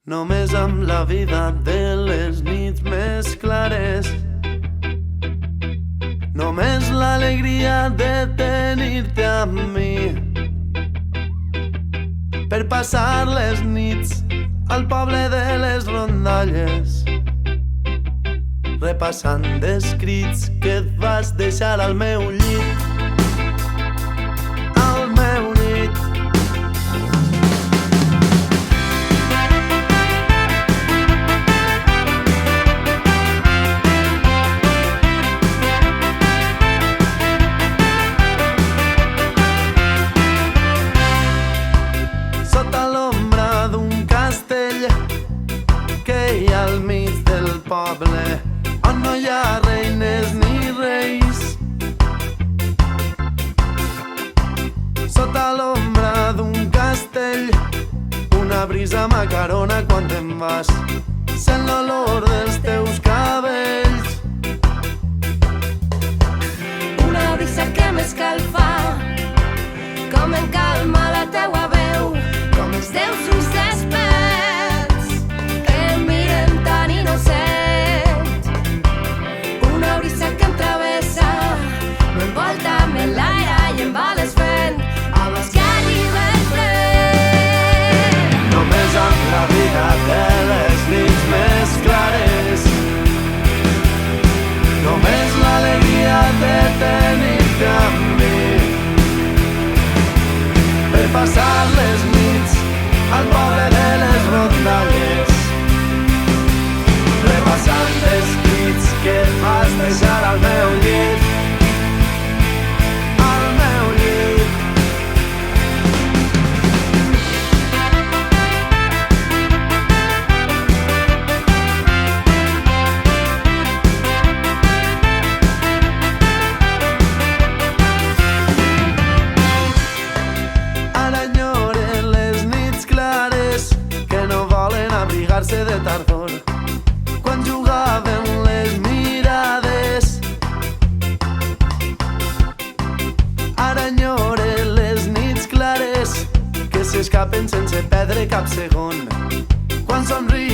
Només amb la vida de les nits més clares, només l'alegria de tenir-te amb mi, per passar les nits al poble de les rondalles, repassant escrits que et vas deixar al meu llit, al meu llit. Sota l'ombra d'un castell que hi ha al mig del poble, on no hi ha reines ni reis. Sota l'ombra d'un castell, una brisa m'acarona quan te'n vas, sent l'olor dels teus cabells. Una brisa que m'escalfa, com em calma la teua veu, com els teus ulls desperts que em miren tan innocent. Una brisa que em travessa, m'envolta, m'enlaira i em va desfent amb els que alliben fred. Només amb la vida de les nits més clares, només l'alegria de tenir-te amb mi, per passar les nits al poble de les rondalles, repassant escrits que et vas deixar al meu llit, al meu llit. Ara enyore les nits clares que no volen abrigar-se de tardor, quan jugaven les mirades. Ara enyore les nits clares que s'escapen sense perdre cap segon, quan somriuen